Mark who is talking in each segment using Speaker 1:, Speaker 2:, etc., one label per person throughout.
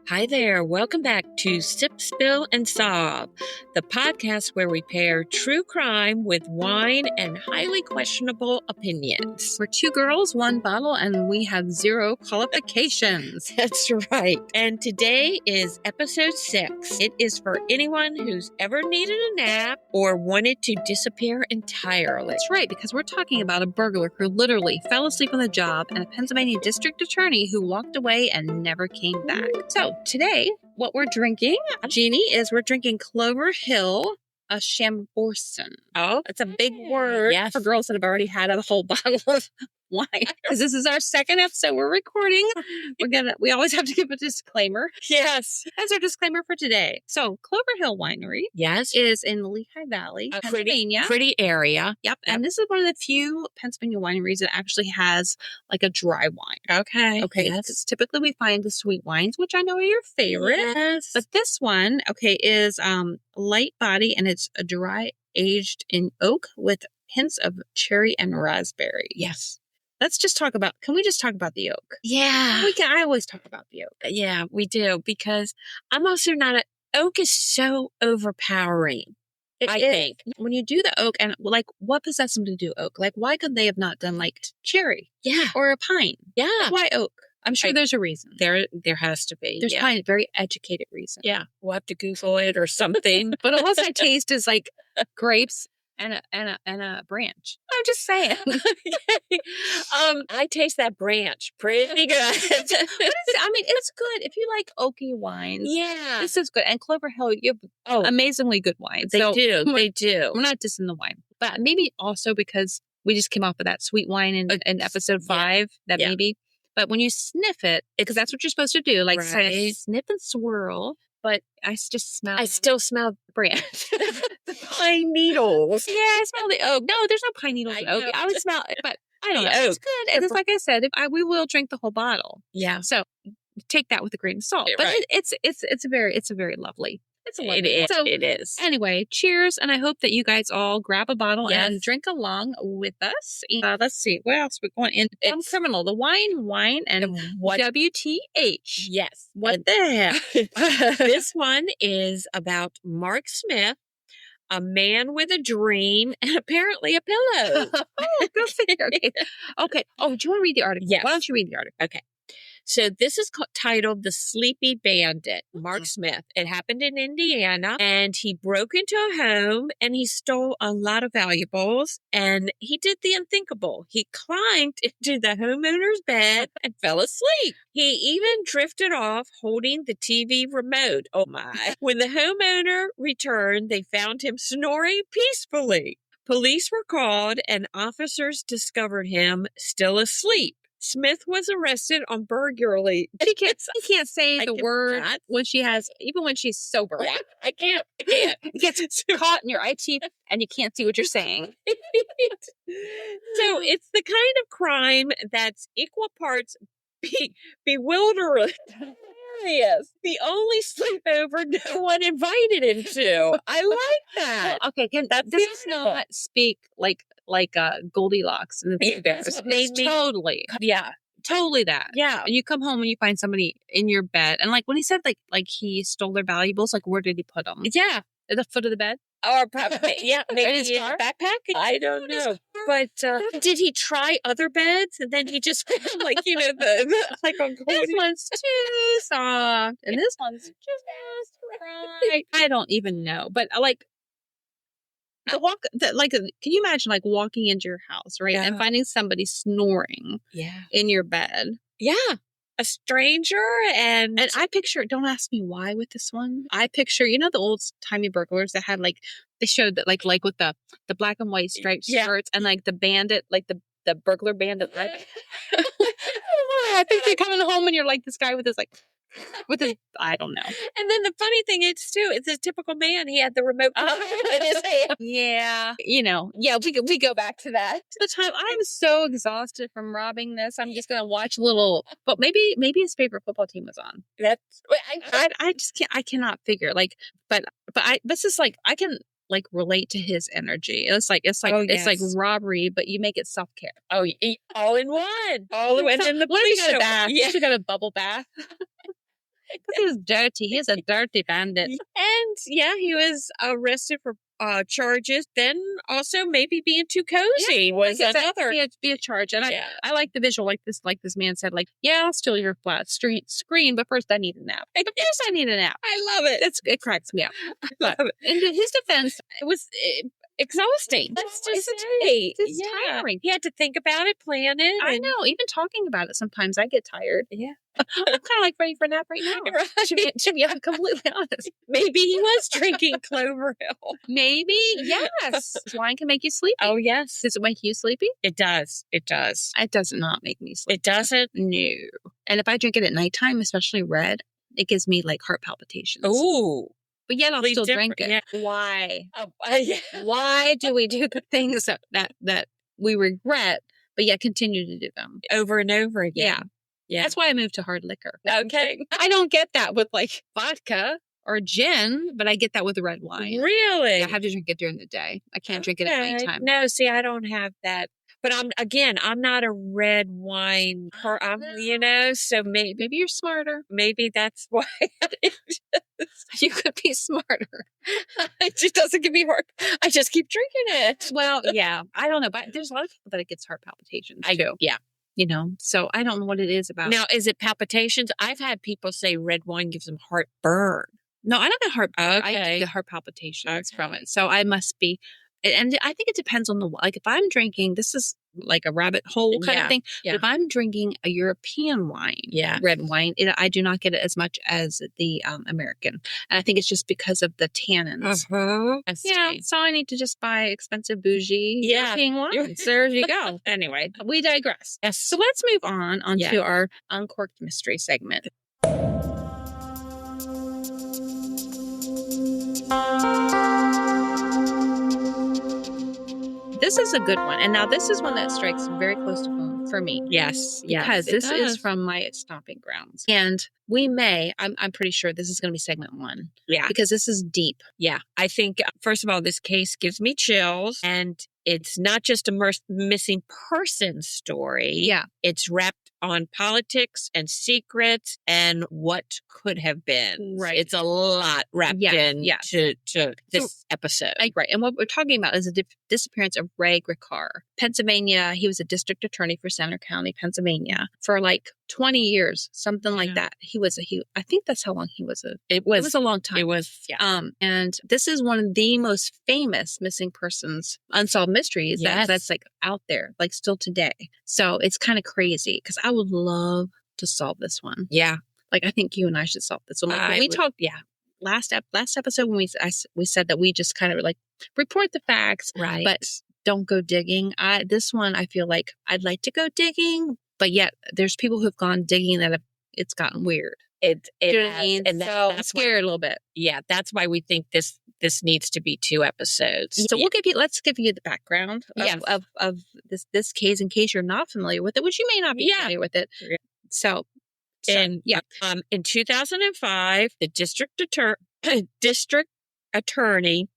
Speaker 1: Hi there. Welcome back to Sip, Spill, and Solve, the podcast where we pair true crime with wine and highly questionable opinions.
Speaker 2: We're two girls, one bottle, and we have zero qualifications.
Speaker 1: That's right. And today is episode 6. It is for anyone who's ever needed a nap or wanted to disappear entirely.
Speaker 2: That's right, because we're talking about a burglar who literally fell asleep on the job and a Pennsylvania district attorney who walked away and never came back. So today, what we're drinking, Jeannie, is we're drinking Clover Hill, a Chambourcin.
Speaker 1: Oh,
Speaker 2: It's a big word for girls that have already had a whole bottle of wine. Because this is our second episode we're recording. We always have to give a disclaimer.
Speaker 1: Yes.
Speaker 2: That's our disclaimer for today. So Clover Hill Winery is in the Lehigh Valley, Pennsylvania.
Speaker 1: Pretty area.
Speaker 2: Yep. And this is one of the few Pennsylvania wineries that actually has like a dry wine.
Speaker 1: Okay. Yes.
Speaker 2: Because typically we find the sweet wines, which I know are your favorite.
Speaker 1: Yes.
Speaker 2: But this one, is light body and it's a dry aged in oak with hints of cherry and raspberry.
Speaker 1: Yes.
Speaker 2: Can we just talk about the oak?
Speaker 1: Yeah.
Speaker 2: I always talk about the oak.
Speaker 1: Yeah, we do, because I'm also oak is so overpowering. I think.
Speaker 2: When you do the oak, and like, what possessed them to do oak? Like, why could they have not done like cherry?
Speaker 1: Yeah.
Speaker 2: Or a pine?
Speaker 1: Yeah.
Speaker 2: Why oak? I'm sure there's a reason.
Speaker 1: There has to be.
Speaker 2: There's probably a very educated reason.
Speaker 1: Yeah. We'll have to Google it or something.
Speaker 2: But all I taste is like grapes and a branch. I'm just saying.
Speaker 1: I taste that branch pretty good.
Speaker 2: It's good if you like oaky wines.
Speaker 1: Yeah.
Speaker 2: This is good. And Clover Hill, you have amazingly good wines.
Speaker 1: They do.
Speaker 2: We're not dissing the wine. But maybe also because we just came off of that sweet wine in episode 5, maybe. But when you sniff it, because that's what you're supposed to do, like sniff and swirl. But I still smell branch.
Speaker 1: The pine needles.
Speaker 2: Yeah, I smell the oak. No, there's no pine needles in oak. I would smell it, but I don't know. It's good. And it's like I said, we will drink the whole bottle.
Speaker 1: Yeah.
Speaker 2: So take that with a grain of salt. But it's a very lovely.
Speaker 1: It is.
Speaker 2: Anyway, cheers, and I hope that you guys all grab a bottle and drink along with us. Let's see, what else we're going in? It's criminal. The wine, and what? WTH.
Speaker 1: Yes.
Speaker 2: What the heck?
Speaker 1: This one is about Mark Smith, a man with a dream, and apparently a pillow.
Speaker 2: Go figure. Okay. Oh, do you want to read the article?
Speaker 1: Yes.
Speaker 2: Why don't you read the article?
Speaker 1: Okay. So this is titled The Sleepy Bandit, Mark Smith. It happened in Indiana, and he broke into a home and he stole a lot of valuables, and he did the unthinkable. He climbed into the homeowner's bed and fell asleep. He even drifted off holding the TV remote. Oh my. When the homeowner returned, they found him snoring peacefully. Police were called and officers discovered him still asleep. Smith was arrested on burglary.
Speaker 2: He can't say the word when she's sober.
Speaker 1: Yeah, I can't.
Speaker 2: It gets caught in your eye teeth and you can't see what you're saying.
Speaker 1: So it's the kind of crime that's equal parts bewildering. Yes, the only sleepover no one invited him to. I like that.
Speaker 2: Okay, does not speak like Goldilocks and the Bears. Totally.
Speaker 1: Yeah.
Speaker 2: Totally that.
Speaker 1: Yeah.
Speaker 2: And you come home and you find somebody in your bed. And like when he said like he stole their valuables, like where did he put them?
Speaker 1: Yeah.
Speaker 2: At the foot of the bed?
Speaker 1: Or probably, maybe in his backpack. I don't know. But did he try other beds? And then he just like, like on
Speaker 2: this one's too soft. And this one's just right. I don't even know. But like, can you imagine like walking into your house, right?
Speaker 1: Yeah.
Speaker 2: And finding somebody snoring in your bed.
Speaker 1: Yeah. A stranger and
Speaker 2: I picture, don't ask me why with this one. I picture, the old timey burglars that had like, they showed that like with the black and white striped shirts and like the bandit, like the burglar bandit. Right? I think you're coming home and you're like this guy with his I don't know.
Speaker 1: And then the funny thing is too, it's a typical man. He had the remote in his hand.
Speaker 2: Yeah. We go back to that. The time I'm so exhausted from robbing this, I'm just gonna watch but maybe his favorite football team was on. I just can't. I cannot figure this is like I can like relate to his energy. It's like robbery, but you make it self-care.
Speaker 1: Oh, all in one. All in the
Speaker 2: police show.
Speaker 1: Bath.
Speaker 2: Yeah. You got a bubble bath. Because he was dirty. He is a dirty bandit.
Speaker 1: And yeah, he was arrested for charges. Then also maybe being too cozy was another.
Speaker 2: Be a charge. And I like the visual, like this man said, like, yeah, I'll steal your flat screen, but first I need a nap. I love it. It cracks me up. But in his defense, it was exhausting. It's tiring.
Speaker 1: He had to think about it, plan it.
Speaker 2: I know. Even talking about it, sometimes I get tired.
Speaker 1: Yeah.
Speaker 2: I'm kind of like ready for a nap right now.
Speaker 1: Right.
Speaker 2: To be completely honest.
Speaker 1: Maybe he was drinking Clover Hill.
Speaker 2: Maybe, yes. Wine can make you sleepy.
Speaker 1: Oh, yes.
Speaker 2: Does it make you sleepy?
Speaker 1: It does. It does.
Speaker 2: It does not make me sleepy.
Speaker 1: It doesn't?
Speaker 2: No. And if I drink it at nighttime, especially red, it gives me like heart palpitations.
Speaker 1: Ooh.
Speaker 2: But yet I'll still drink it.
Speaker 1: Yeah.
Speaker 2: Why?
Speaker 1: Yeah.
Speaker 2: Why do we do the things that we regret, but yet continue to do them?
Speaker 1: Over and over again.
Speaker 2: Yeah. That's why I moved to hard liquor.
Speaker 1: Okay.
Speaker 2: I don't get that with like vodka or gin, but I get that with red wine.
Speaker 1: Really?
Speaker 2: I have to drink it during the day. I can't drink it at nighttime.
Speaker 1: No, see, I don't have that. But I'm not a red wine so maybe
Speaker 2: you're smarter.
Speaker 1: Maybe that's why
Speaker 2: you could be smarter.
Speaker 1: It just doesn't give me heart. I just keep drinking it.
Speaker 2: Well, yeah, I don't know, but there's a lot of people that it gets heart palpitations.
Speaker 1: I do. Yeah.
Speaker 2: So I don't know what it is about.
Speaker 1: Now, is it palpitations? I've had people say red wine gives them heartburn.
Speaker 2: No, I don't get heartburn.
Speaker 1: Okay.
Speaker 2: I get heart palpitations from it. So I must be. And I think it depends on like if I'm drinking, this is like a rabbit hole kind of thing. Yeah. But if I'm drinking a European wine, red wine, I do not get it as much as the American. And I think it's just because of the tannins. Yeah. So I need to just buy expensive bougie European wines. There you go. Anyway, we digress.
Speaker 1: Yes.
Speaker 2: So let's move on to our Uncorked Mystery segment. This is a good one. And now this is one that strikes very close to home for me.
Speaker 1: Yes.
Speaker 2: Because this is from my stomping grounds. And I'm pretty sure this is going to be segment 1.
Speaker 1: Yeah.
Speaker 2: Because this is deep.
Speaker 1: Yeah. I think, first of all, this case gives me chills. And it's not just a missing person story.
Speaker 2: Yeah.
Speaker 1: It's wrapped on politics and secrets and what could have been.
Speaker 2: Right.
Speaker 1: It's a lot wrapped in to this episode.
Speaker 2: Right. And what we're talking about is the disappearance of Ray Gricar. Pennsylvania, he was a district attorney for Center County, Pennsylvania for like 20 years, something like that. I think that's how long he was. It was a long time.
Speaker 1: It was,
Speaker 2: and this is one of the most famous missing persons, unsolved mysteries that's like out there, like still today. So it's kind of crazy because I would love to solve this one.
Speaker 1: Yeah.
Speaker 2: Like I think you and I should solve this one. Like, we talked, last episode when we said that we just kind of like report the facts,
Speaker 1: right?
Speaker 2: But don't go digging. This one, I feel like I'd like to go digging, but yet there's people who've gone digging that it's gotten weird.
Speaker 1: It
Speaker 2: you know what I mean? And that's scared a little bit.
Speaker 1: Yeah, that's why we think this needs to be 2 episodes.
Speaker 2: So let's give you the background of this case in case you're not familiar with it, which you may not be familiar with it. So
Speaker 1: in 2005, the district attorney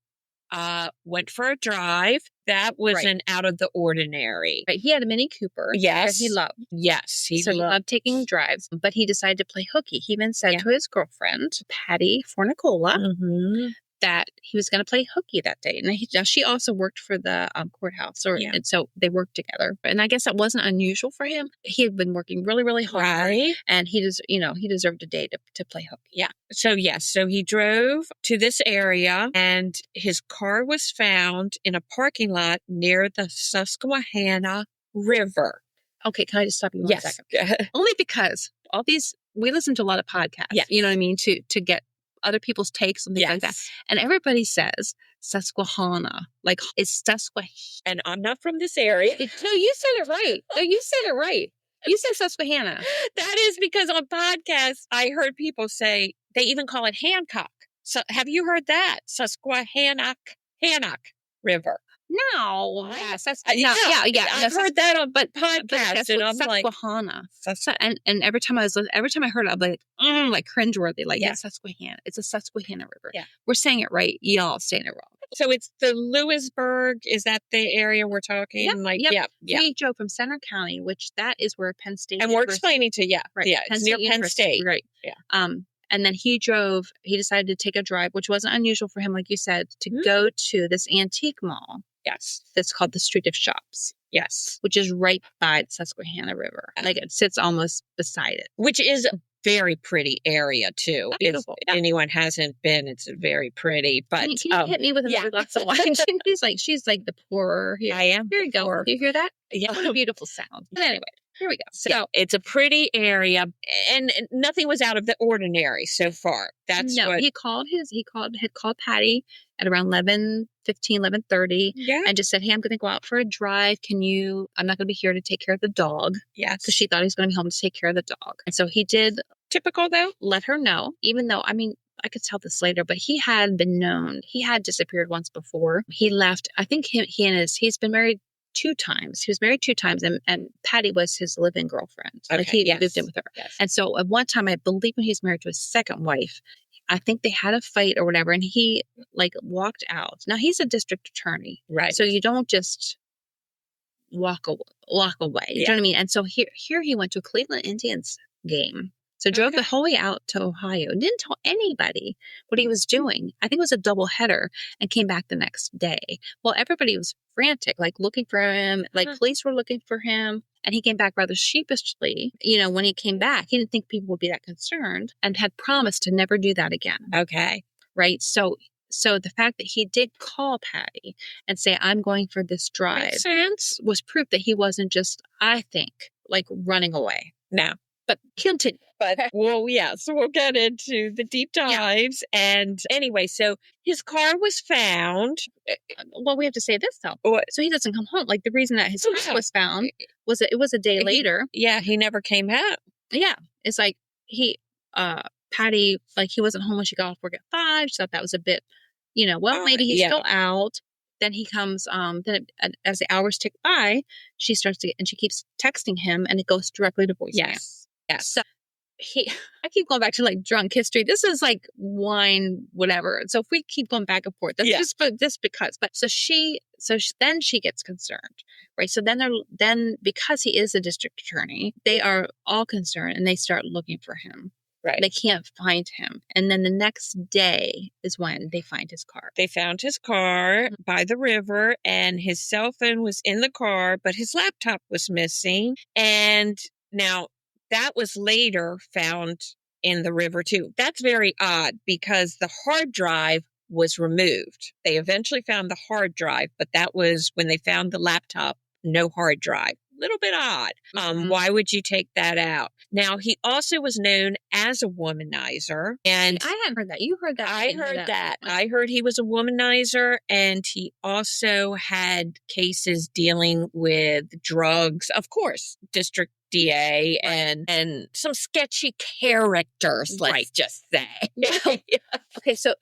Speaker 1: went for a drive. That was an out of the ordinary.
Speaker 2: Right. He had a Mini Cooper. Yes. That he loved.
Speaker 1: Yes.
Speaker 2: He loved taking drives, but he decided to play hooky. He even said to his girlfriend, Patty Fornicola, that he was going to play hooky that day. And she also worked for the courthouse. And so they worked together. And I guess that wasn't unusual for him. He had been working really, really hard.
Speaker 1: Right.
Speaker 2: And he deserved a day to play hooky.
Speaker 1: Yeah. So he drove to this area and his car was found in a parking lot near the Susquehanna River.
Speaker 2: Okay. Can I just stop you one second? Only because we listen to a lot of podcasts.
Speaker 1: Yes.
Speaker 2: You know what I mean? To get other people's takes and things like that. And everybody says Susquehanna. Like it's Susquehanna.
Speaker 1: And I'm not from this area.
Speaker 2: No, you said it right. You said Susquehanna.
Speaker 1: That is because on podcasts, I heard people say, they even call it Hancock. So have you heard that? Susquehannock River.
Speaker 2: No. Yes. That's,
Speaker 1: I've heard that on podcasts. And I'm like,
Speaker 2: Susquehanna. And every time I heard it, I'm like cringeworthy. Like, it's Susquehanna. It's a Susquehanna River.
Speaker 1: Yeah.
Speaker 2: We're saying it right. Y'all saying it wrong.
Speaker 1: So it's the Lewisburg. Is that the area we're talking?
Speaker 2: Yep. We drove from Center County, which that is where Penn State.
Speaker 1: And we're explaining to, right. Yeah. It's near Penn State.
Speaker 2: Right.
Speaker 1: Yeah.
Speaker 2: And then he decided to take a drive, which wasn't unusual for him, like you said, to go to this antique mall.
Speaker 1: Yes.
Speaker 2: That's called the Street of Shops.
Speaker 1: Yes.
Speaker 2: Which is right by the Susquehanna River. Like it sits almost beside it.
Speaker 1: Which is a very pretty area too.
Speaker 2: Beautiful.
Speaker 1: If anyone hasn't been, it's very pretty. But
Speaker 2: can you hit me with another glass of wine? she's like the poorer here.
Speaker 1: I am.
Speaker 2: Here you go.
Speaker 1: Poor.
Speaker 2: Do you hear that?
Speaker 1: Yeah.
Speaker 2: What a beautiful sound. But anyway, here we go.
Speaker 1: So it's a pretty area, and nothing was out of the ordinary so far. That's what
Speaker 2: he had called Patty at around 11:15, 11:30.
Speaker 1: Yeah.
Speaker 2: And just said, hey, I'm going to go out for a drive. I'm not going to be here to take care of the dog.
Speaker 1: Yes.
Speaker 2: Because she thought he was going to be home to take care of the dog. And so he did.
Speaker 1: Typical though.
Speaker 2: Let her know, even though, I mean, I could tell this later, but he had been known. He had disappeared once before. He left. I think he's been married 2 times. He was married 2 times, and Patty was his live-in girlfriend.
Speaker 1: Okay,
Speaker 2: like he moved in with her.
Speaker 1: Yes.
Speaker 2: And so at one time, I believe when he was married to his second wife, I think they had a fight or whatever, and he walked out. Now he's a district attorney,
Speaker 1: right?
Speaker 2: So you don't just walk away. You know what I mean? And so here he went to a Cleveland Indians game. So drove the whole way out to Ohio. Didn't tell anybody what he was doing. I think it was a double header, and came back the next day. Well, everybody was frantic, looking for him. Police were looking for him. And he came back rather sheepishly. When he came back, he didn't think people would be that concerned, and had promised to never do that again.
Speaker 1: Okay.
Speaker 2: Right. So the fact that he did call Patty and say, I'm going for this drive,
Speaker 1: makes sense.
Speaker 2: Was proof that he wasn't just, I think, running away.
Speaker 1: No.
Speaker 2: But continue.
Speaker 1: But we'll get into the deep dives. Yeah. And anyway, so his car was found.
Speaker 2: Well, we have to say this though. So he doesn't come home. The reason that his car was found was that it was a day later.
Speaker 1: He never came home.
Speaker 2: Yeah. It's Patty, he wasn't home when she got off work at 5. She thought that was a bit, maybe he's still out. Then he comes, as the hours tick by, she keeps texting him, and it goes directly to voicemail.
Speaker 1: Yes.
Speaker 2: So I keep going back to drunk history. This is wine, whatever. So if we keep going back and forth, that's just because. But then she gets concerned, right? So then because he is a district attorney, they are all concerned, and they start looking for him. Right. They can't find him. And then the next day is when they find his car.
Speaker 1: They found his car by the river, and his cell phone was in the car, but his laptop was missing. And now that was later found in the river too. That's very odd, because the hard drive was removed. They eventually found the hard drive, but that was when they found the laptop, no hard drive. Little bit odd. Why would you take that out? Now, he also was known as a womanizer. And
Speaker 2: I hadn't heard that. You heard that.
Speaker 1: I heard that. I heard he was a womanizer, and he also had cases dealing with drugs. Of course, district DA and some sketchy characters, let's just say.
Speaker 2: Okay, so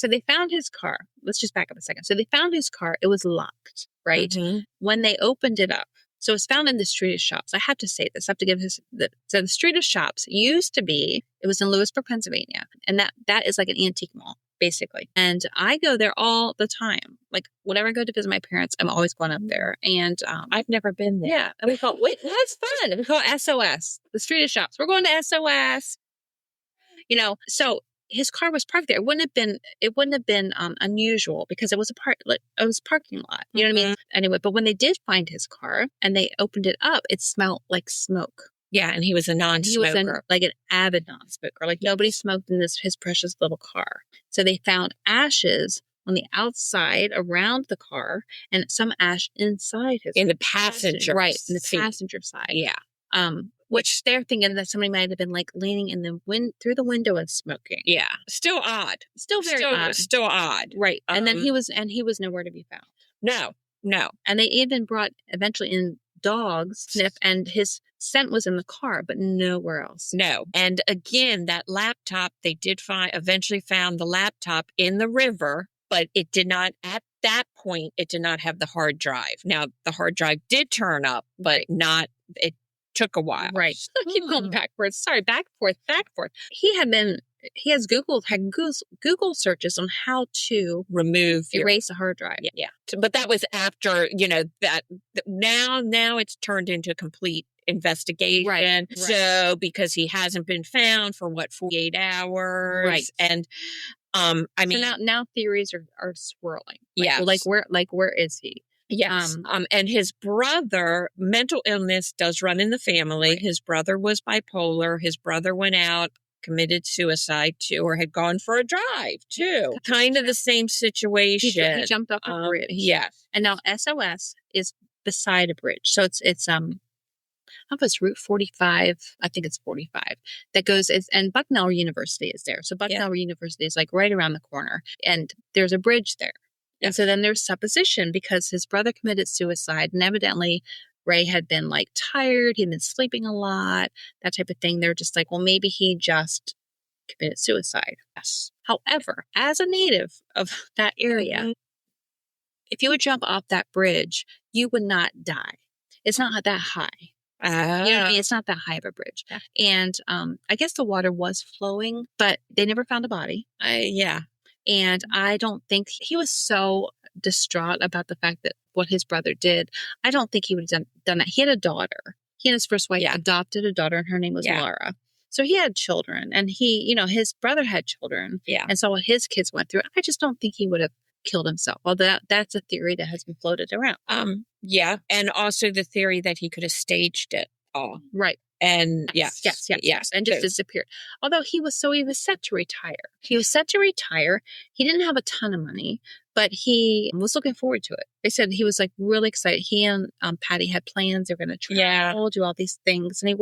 Speaker 2: they found his car. Let's just back up a second. So they found his car. It was locked, right? Mm-hmm. When they opened it up, so it's found in the Street of Shops. I have to say this. I have to give so the Street of Shops used to be, it was in Lewisburg, Pennsylvania. And that is like an antique mall, basically. And I go there all the time. Whenever I go to visit my parents, I'm always going up there. And
Speaker 1: I've never been there.
Speaker 2: Yeah. And we call it, that's fun. We call it SOS, the Street of Shops. We're going to SOS. So his car was parked there. It wouldn't have been unusual, because it was a parking lot. You know what I mean? Anyway, but when they did find his car and they opened it up, it smelled like smoke.
Speaker 1: Yeah, and he was a non-smoker.
Speaker 2: He was an avid non-smoker. Nobody smoked in his precious little car. So they found ashes on the outside around the car, and some ash inside his
Speaker 1: in the passenger
Speaker 2: right in the passenger side.
Speaker 1: Yeah.
Speaker 2: Which they're thinking that somebody might have been leaning in the through the window and smoking.
Speaker 1: Yeah. Still odd.
Speaker 2: Still very odd.
Speaker 1: Still odd.
Speaker 2: Right. And then he was nowhere to be found.
Speaker 1: No.
Speaker 2: And they even brought eventually in dogs sniff, and his scent was in the car, but nowhere else.
Speaker 1: No. And again, that laptop, they did eventually found the laptop in the river, but it did not, at that point, it did not have the hard drive. Now, the hard drive did turn up, but it took a while.
Speaker 2: Right. Keep going backwards. Sorry, back, forth. He has Google searches on how to erase a hard drive.
Speaker 1: Yeah. But that was after, that now it's turned into a complete investigation.
Speaker 2: Right.
Speaker 1: So because he hasn't been found for 48 hours.
Speaker 2: Right.
Speaker 1: And I mean,
Speaker 2: so now theories are swirling.
Speaker 1: Yeah.
Speaker 2: Where is he?
Speaker 1: Yes. And his brother, mental illness does run in the family.
Speaker 2: Right.
Speaker 1: His brother was bipolar. His brother went out, committed suicide too, or had gone for a drive too. Kind of the same situation.
Speaker 2: He jumped off a bridge.
Speaker 1: Yes.
Speaker 2: And now SOS is beside a bridge. So it's I don't know if it's Route 45. I think it's 45 that goes, and Bucknell University is there. So Bucknell University is like right around the corner, and there's a bridge there. And so then there's supposition because his brother committed suicide, and evidently Ray had been like tired. He'd been sleeping a lot, that type of thing. They're just like, well, maybe he just committed suicide. Yes. However, as a native of that area, if you would jump off that bridge, you would not die. It's not that high. You know what I mean? It's not that high of a bridge. Yeah. And I guess the water was flowing, but they never found a body. And I don't think he was so distraught about the fact that what his brother did. I don't think he would have done that. He had a daughter. He and his first wife adopted a daughter, and her name was Laura. So he had children, and his brother had children. Yeah. And so what his kids went through, I just don't think he would have killed himself. Well, that's a theory that has been floated around.
Speaker 1: Yeah. And also the theory that he could have staged it all.
Speaker 2: Right.
Speaker 1: And
Speaker 2: yes. And just disappeared. Although he was set to retire. He didn't have a ton of money, but he was looking forward to it. They said he was like really excited. He and Patty had plans. They were going to travel, do all these things. And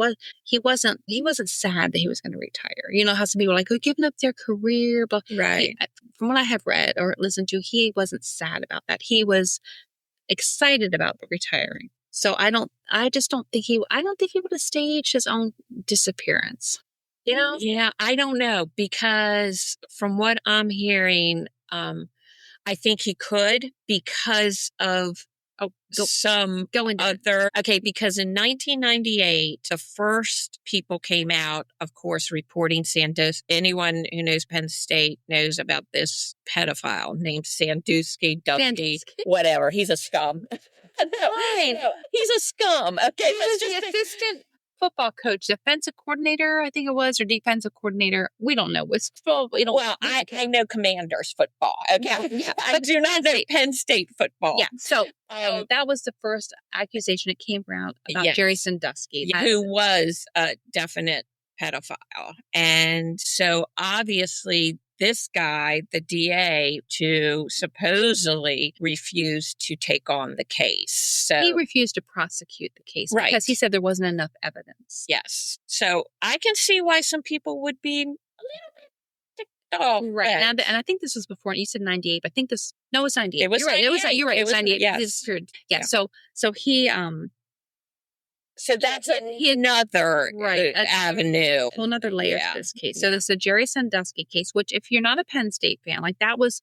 Speaker 2: he wasn't sad that he was going to retire. You know how some people are like, giving up their career. But
Speaker 1: right.
Speaker 2: From what I have read or listened to, he wasn't sad about that. He was excited about retiring. So I don't think he would have staged his own disappearance. You know?
Speaker 1: Yeah, I don't know, because from what I'm hearing, I think he could because of because in 1998, the first people came out, of course, reporting Sandusky. Anyone who knows Penn State knows about this pedophile named Sandusky, whatever. He's a scum. No, he's a scum. Okay,
Speaker 2: let's just assistant football coach, defensive coordinator, I think it was, or defensive coordinator. We don't know.
Speaker 1: I know Commanders football. Okay, I do not know Penn State football.
Speaker 2: Yeah, so that was the first accusation that came around about Jerry Sandusky,
Speaker 1: who was a definite pedophile, and so obviously this guy, the DA, to supposedly refuse to take on the case. So
Speaker 2: he refused to prosecute the case because he said there wasn't enough evidence.
Speaker 1: Yes. So I can see why some people would be a little bit ticked off.
Speaker 2: Right. And I think this was before, you said 98, but I think it's 98.
Speaker 1: It was 98.
Speaker 2: You're right. It was 98.
Speaker 1: Yes.
Speaker 2: Yeah. So he,
Speaker 1: so that's another avenue.
Speaker 2: Whole another layer to this case. So this is the Jerry Sandusky case, which if you're not a Penn State fan, like that was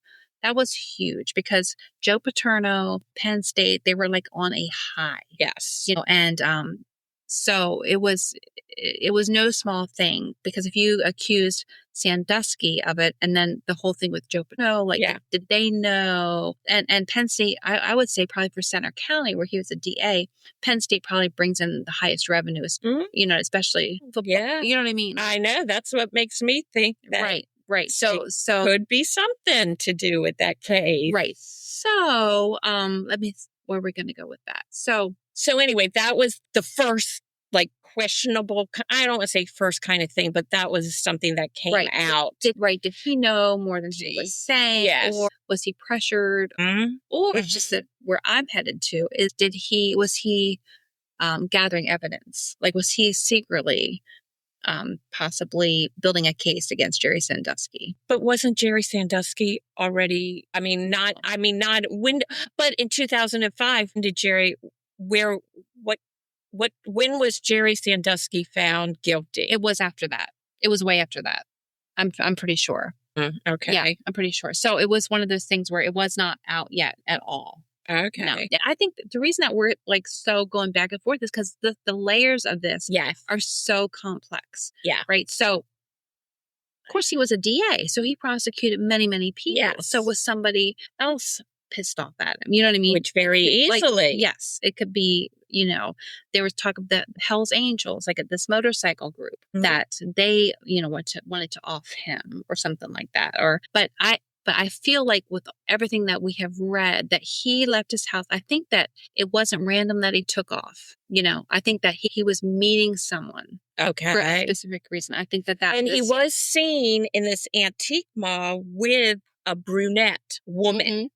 Speaker 2: huge because Joe Paterno, Penn State, they were like on a high.
Speaker 1: Yes.
Speaker 2: And so it was no small thing because if you accused Sandusky of it and then the whole thing with Joe Paterno, did they know? And Penn State, I would say probably for Center County where he was a DA, Penn State probably brings in the highest revenues, especially football. Yeah. You know what I mean?
Speaker 1: I know. That's what makes me think that.
Speaker 2: Right. So
Speaker 1: could be something to do with that case.
Speaker 2: Right. So where are we going to go with that?
Speaker 1: So anyway, that was the first questionable, I don't want to say first kind of thing, but that was something that came out.
Speaker 2: Did he know more than he was saying?
Speaker 1: Yes.
Speaker 2: Or was he pressured? Mm-hmm. Or it's just that where I'm headed to is was he gathering evidence? Like was he secretly possibly building a case against Jerry Sandusky?
Speaker 1: But wasn't Jerry Sandusky already, but in 2005, when was Jerry Sandusky found guilty?
Speaker 2: It was after that. It was way after that. I'm pretty sure.
Speaker 1: Okay.
Speaker 2: Yeah, I'm pretty sure. So it was one of those things where it was not out yet at all.
Speaker 1: Okay.
Speaker 2: No, I think the reason that we're so going back and forth is because the layers of this are so complex.
Speaker 1: Yeah.
Speaker 2: Right. So of course he was a DA, so he prosecuted many, many people.
Speaker 1: Yes.
Speaker 2: So was somebody else pissed off at him? You know what I mean?
Speaker 1: Which very easily.
Speaker 2: Yes, it could be there was talk of the Hell's Angels, like at this motorcycle group, that they, wanted to off him or something like that. But I feel like with everything that we have read, that he left his house. I think that it wasn't random that he took off. I think that he was meeting someone.
Speaker 1: Okay.
Speaker 2: For a specific reason. I think that
Speaker 1: and he was seen in this antique mall with a brunette woman.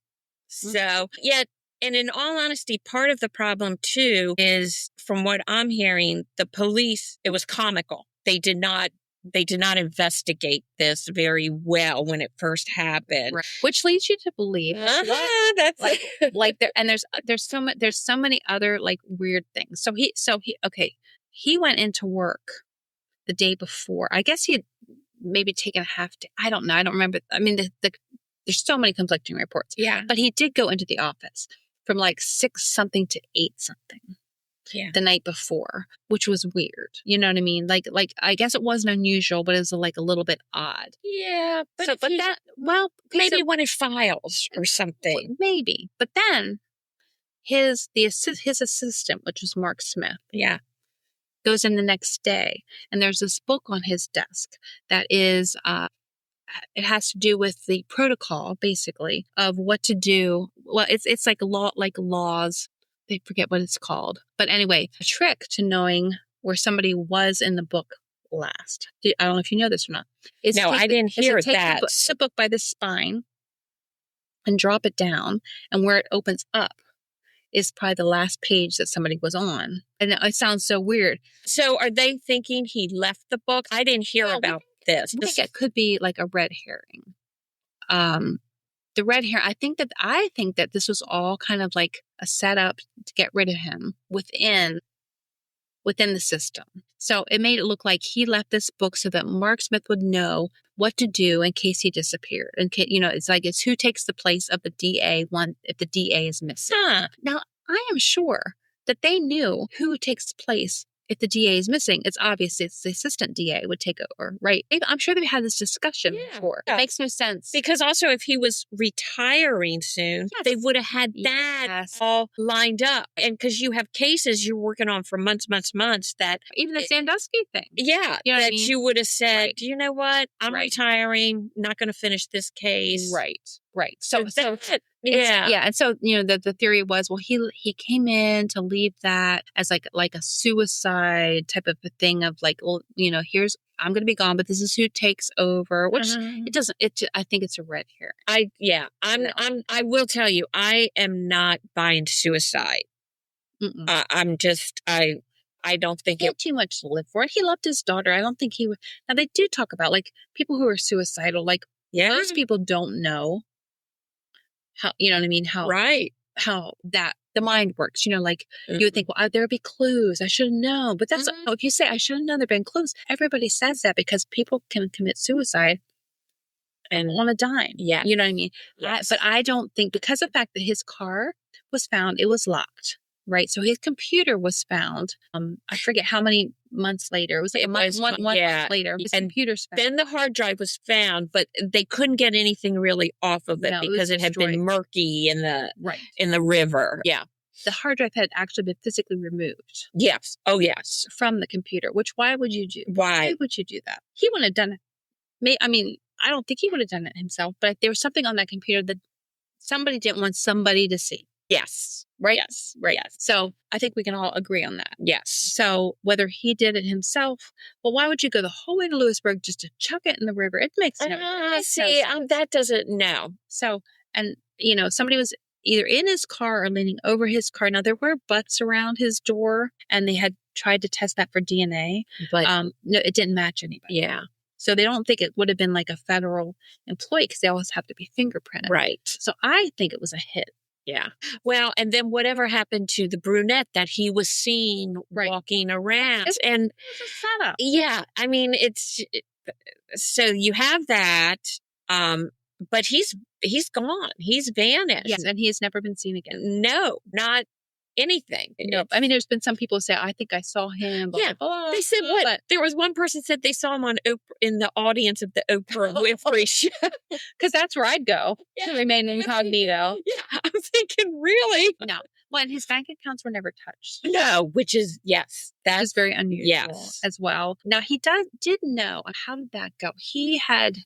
Speaker 1: So, yet, and in all honesty, part of the problem too is, from what I'm hearing, the police, it was comical. They did not investigate this very well when it first happened.
Speaker 2: Right. Which leads you to believe
Speaker 1: that's
Speaker 2: like there, and there's so many other like weird things. So he went into work the day before. I guess he had maybe taken a half day. I don't know. I don't remember. I mean, there's so many conflicting reports.
Speaker 1: Yeah.
Speaker 2: But he did go into the office from like 6 something to 8 something.
Speaker 1: Yeah.
Speaker 2: The night before, which was weird. You know what I mean? Like I guess it wasn't unusual, but it was like a little bit odd.
Speaker 1: Yeah, but
Speaker 2: maybe
Speaker 1: wanted files or something.
Speaker 2: Maybe, but then his assistant, which was Mark Smith, goes in the next day, and there's this book on his desk that is it has to do with the protocol, basically, of what to do. Well, it's like laws. I forget what it's called. But anyway, a trick to knowing where somebody was in the book last. I don't know if you know this or not.
Speaker 1: I didn't hear that.
Speaker 2: Take the book by the spine and drop it down, and where it opens up is probably the last page that somebody was on. And it sounds so weird.
Speaker 1: So are they thinking he left the book? I didn't hear about this.
Speaker 2: I think it could be like a red herring. The red hair, I think that this was all kind of like a setup to get rid of him within the system. So it made it look like he left this book so that Mark Smith would know what to do in case he disappeared. And it's who takes the place of the DA if the DA is missing. Now, I am sure that they knew who takes place. If the DA is missing, it's obvious it's the assistant DA would take over, right? I'm sure they've had this discussion before. It makes no sense.
Speaker 1: Because also if he was retiring soon, they would have had that all lined up. And because you have cases you're working on for months, that...
Speaker 2: Even the Sandusky thing.
Speaker 1: Yeah.
Speaker 2: You know
Speaker 1: that
Speaker 2: what I mean?
Speaker 1: You would have said, do you know what? I'm retiring, not going to finish this case.
Speaker 2: Right. So
Speaker 1: yeah.
Speaker 2: And so, the theory was, well, he came in to leave that as like a suicide type of a thing of like, well, I'm going to be gone, but this is who takes over, which I think it's a red herring.
Speaker 1: I will tell you, I am not buying suicide. I don't think
Speaker 2: he had too much to live for. He loved his daughter. I don't think he would. Now they do talk about like people who are suicidal, like most people don't know how, you know what I mean? How that the mind works, like you would think, well, there'd be clues. I should have known. But that's, if you say I should have known there'd been clues, everybody says that because people can commit suicide and on a dime.
Speaker 1: Yeah.
Speaker 2: You know what I mean?
Speaker 1: Yes.
Speaker 2: But I don't think, because of the fact that his car was found, it was locked. Right. So his computer was found. I forget how many months later. It was like one month later. His computer's found.
Speaker 1: Then the hard drive was found, but they couldn't get anything really off of it because it had been murky in the river. Yeah.
Speaker 2: The hard drive had actually been physically removed.
Speaker 1: Yes. Oh, yes.
Speaker 2: From the computer, which why would you do?
Speaker 1: Why
Speaker 2: would you do that? He wouldn't have done it. I mean, I don't think he would have done it himself, but there was something on that computer that somebody didn't want somebody to see.
Speaker 1: Yes.
Speaker 2: Right?
Speaker 1: Yes.
Speaker 2: Right.
Speaker 1: Yes.
Speaker 2: So I think we can all agree on that.
Speaker 1: Yes.
Speaker 2: So whether he did it himself, well, why would you go the whole way to Lewisburg just to chuck it in the river? It makes no sense.
Speaker 1: That doesn't, no.
Speaker 2: So, and, somebody was either in his car or leaning over his car. Now, there were butts around his door, and they had tried to test that for DNA, but no, it didn't match anybody.
Speaker 1: Yeah.
Speaker 2: So they don't think it would have been like a federal employee because they always have to be fingerprinted.
Speaker 1: Right.
Speaker 2: So I think it was a hit.
Speaker 1: Yeah. Well, and then whatever happened to the brunette that he was seen walking around.
Speaker 2: It's a setup.
Speaker 1: Yeah. I mean, so you have that, but he's gone. He's vanished.
Speaker 2: Yes, and he has never been seen again.
Speaker 1: No, not anything.
Speaker 2: No. I mean, there's been some people who say, I think I saw him. Blah, blah, blah.
Speaker 1: They said what? But there was one person said they saw him on in the audience of the Oprah Winfrey show.
Speaker 2: Because that's where I'd go to remain incognito.
Speaker 1: Yeah, I'm thinking really?
Speaker 2: No. Well, and his bank accounts were never touched.
Speaker 1: No, which is, yes.
Speaker 2: That is very unusual
Speaker 1: Yes.
Speaker 2: as well. Now, he did know. How did that go? He had...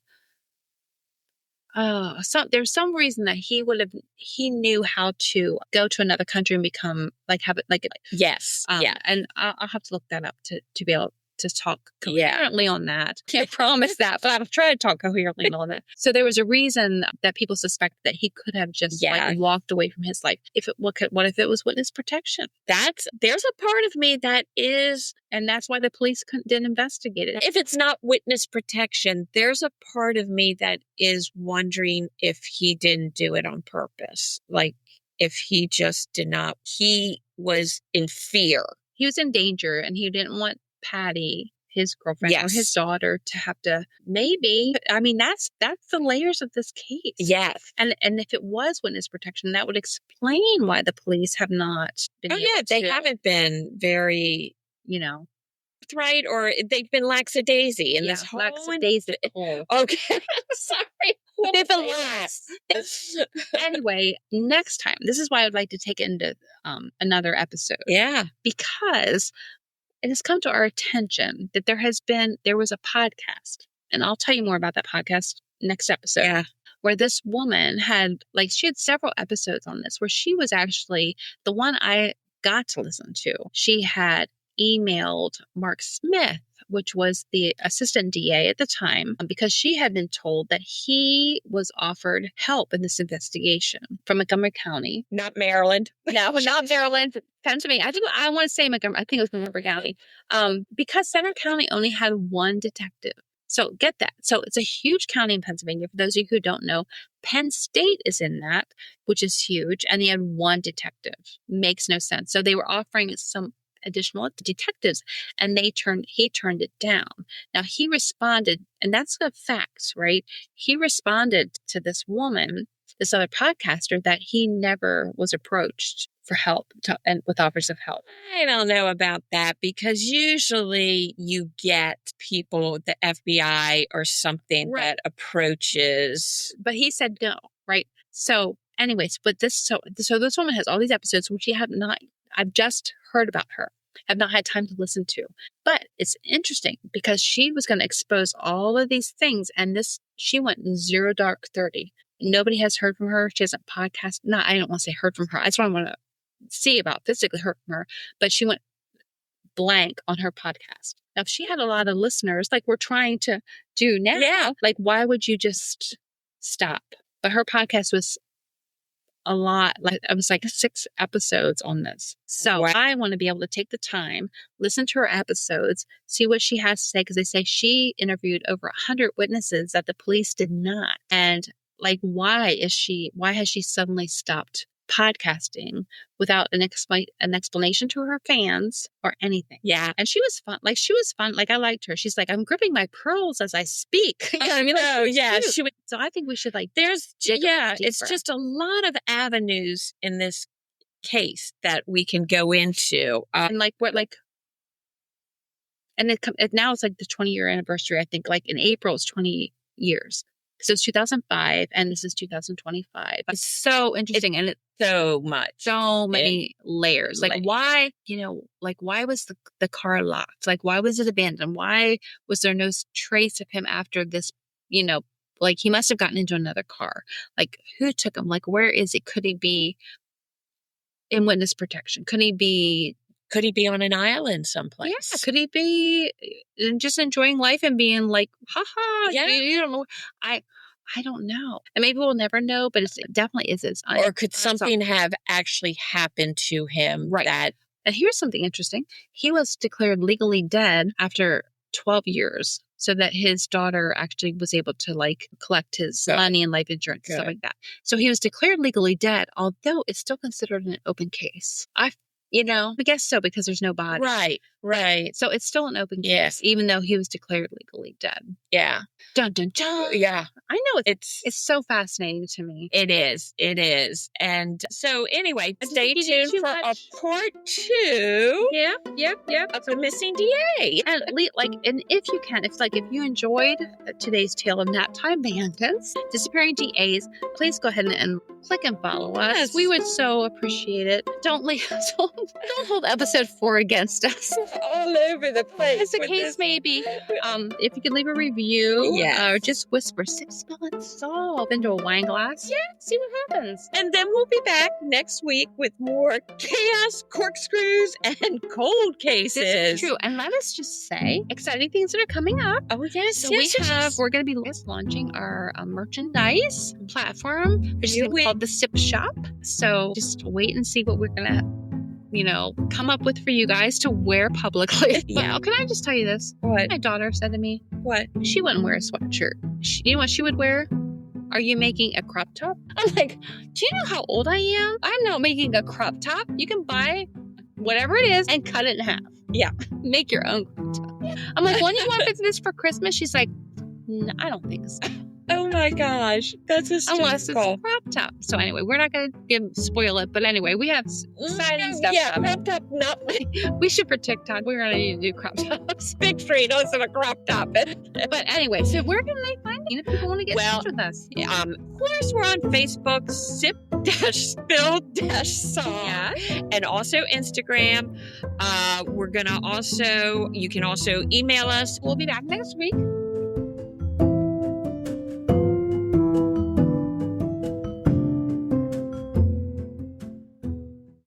Speaker 2: there's some reason that he knew how to go to another country and become have it
Speaker 1: yes.
Speaker 2: And I'll have to look that up to be able to talk
Speaker 1: Yeah.
Speaker 2: coherently on that. Can't promise that, but I'll try to talk coherently on it. So there was a reason that people suspect that he could have just walked away from his life. What if it was witness protection?
Speaker 1: There's a part of me that is,
Speaker 2: and that's why the police didn't investigate it.
Speaker 1: If it's not witness protection, there's a part of me that is wondering if he didn't do it on purpose. Like, if he just did not, he was in fear.
Speaker 2: He was in danger, and he didn't want Patty, his girlfriend, or his daughter to have to, maybe. I mean, that's the layers of this case.
Speaker 1: Yes.
Speaker 2: And if it was witness protection, that would explain why the police have not been
Speaker 1: they haven't been very, right, or they've been lackadaisy in this whole...
Speaker 2: Lackadaisical.
Speaker 1: Okay. Sorry.
Speaker 2: They've been lax. Anyway, next time, this is why I'd like to take it into another episode.
Speaker 1: Yeah.
Speaker 2: Because it has come to our attention that there was a podcast, and I'll tell you more about that podcast next episode.
Speaker 1: Yeah.
Speaker 2: Where this woman had, she had several episodes on this, where she was actually the one I got to listen to. She had emailed Mark Smith, which was the assistant DA at the time, because she had been told that he was offered help in this investigation from Montgomery County.
Speaker 1: Not Maryland.
Speaker 2: No, not Maryland. Pennsylvania. I want to say Montgomery. I think it was Montgomery County. Because Center County only had one detective. So get that. So it's a huge county in Pennsylvania. For those of you who don't know, Penn State is in that, which is huge. And they had one detective. Makes no sense. So they were offering some additional detectives, and he turned it down. Now he responded, and that's the facts, right? He responded to this woman, this other podcaster, that he never was approached for help and with offers of help.
Speaker 1: I don't know about that, because usually you get people, the FBI or something, that approaches.
Speaker 2: But he said no, right? So anyways, but this woman has all these episodes, which I've just heard about her. I've not had time to listen to. But it's interesting because she was going to expose all of these things, and she went 0 dark 30. Nobody has heard from her. She hasn't podcasted. No, I don't want to say heard from her. That's what I want to see about, physically heard from her. But she went blank on her podcast. Now, if she had a lot of listeners, like we're trying to do now, why would you just stop? But her podcast was a lot. It was 6 episodes on this. So I want to be able to take the time, listen to her episodes, see what she has to say, because they say she interviewed over 100 witnesses that the police did not. And why has she suddenly stopped podcasting without an explanation to her fans or anything?
Speaker 1: Yeah.
Speaker 2: And she was fun. I liked her. She's like, I'm gripping my pearls as I speak. You know what I mean?
Speaker 1: Oh, yeah.
Speaker 2: So I think we should
Speaker 1: it's just a lot of avenues in this case that we can go into.
Speaker 2: And now it's the 20-year anniversary. I think in April it's 20 years. So it's 2005 and this is 2025. It's so interesting. And it's so many layers. Why, why was the car locked? Why was it abandoned? Why was there no trace of him after this, he must have gotten into another car. Who took him? Where is he? Could he be in witness protection? Could he be on an island someplace? Yeah. Could he be just enjoying life and being haha?
Speaker 1: Yeah.
Speaker 2: You don't know. I don't know. And maybe we'll never know, but it definitely is.
Speaker 1: Or could something have actually happened to him?
Speaker 2: Right. And here's something interesting. He was declared legally dead after 12 years, so that his daughter actually was able to collect his money and life insurance and stuff like that. So he was declared legally dead, although it's still considered an open case. I guess so, because there's no body.
Speaker 1: Right.
Speaker 2: So it's still an open case,
Speaker 1: Yes.
Speaker 2: even though he was declared legally dead.
Speaker 1: Yeah.
Speaker 2: Dun, dun, dun.
Speaker 1: Yeah.
Speaker 2: I know it's so fascinating to me.
Speaker 1: It is. And so anyway, stay
Speaker 2: think you did
Speaker 1: tuned
Speaker 2: too
Speaker 1: for a
Speaker 2: much.
Speaker 1: part 2
Speaker 2: Yep.
Speaker 1: of the missing DA.
Speaker 2: And and if you can, if you enjoyed today's tale of nap time bandits, disappearing DAs, please go ahead and click and follow us.
Speaker 1: Yes.
Speaker 2: We would so appreciate it. Don't hold episode 4 against us.
Speaker 1: All over the place.
Speaker 2: As the
Speaker 1: with
Speaker 2: case
Speaker 1: this.
Speaker 2: may be. If you could leave a review,
Speaker 1: Yes.
Speaker 2: or just whisper, "Sip, spell, and solve" into a wine glass.
Speaker 1: Yeah.
Speaker 2: See what happens.
Speaker 1: And then we'll be back next week with more chaos, corkscrews, and cold cases.
Speaker 2: This is true. And let us just say, exciting things that are coming up.
Speaker 1: Oh, yes.
Speaker 2: So
Speaker 1: yes.
Speaker 2: we're going to be launching our merchandise platform, which is
Speaker 1: Yeah,
Speaker 2: called the Sip Shop. So just wait and see what we're going to, come up with for you guys to wear publicly.
Speaker 1: Yeah.
Speaker 2: But can I just tell you this?
Speaker 1: What?
Speaker 2: My daughter said to me,
Speaker 1: What?
Speaker 2: she wouldn't wear a sweatshirt. You know what she would wear? Are you making a crop top? I'm like, do you know how old I am? I'm not making a crop top. You can buy whatever it is and cut it in half.
Speaker 1: Yeah.
Speaker 2: Make your own crop top. I'm like, when do you want this for Christmas? She's like, no, I don't think so.
Speaker 1: Oh my gosh. That's
Speaker 2: Unless it's a
Speaker 1: hysterical.
Speaker 2: crop top. So anyway, we're not going to spoil it. But anyway, we have exciting stuff
Speaker 1: Yeah,
Speaker 2: coming.
Speaker 1: crop top, not
Speaker 2: We should for TikTok. We're going to need to do crop tops.
Speaker 1: big Fritos and a crop top.
Speaker 2: But anyway, so where can they find you if people want to get in touch with us?
Speaker 1: Of course, we're on Facebook, sip-spill-song.
Speaker 2: Yeah.
Speaker 1: And also Instagram. You can also email us.
Speaker 2: We'll be back next week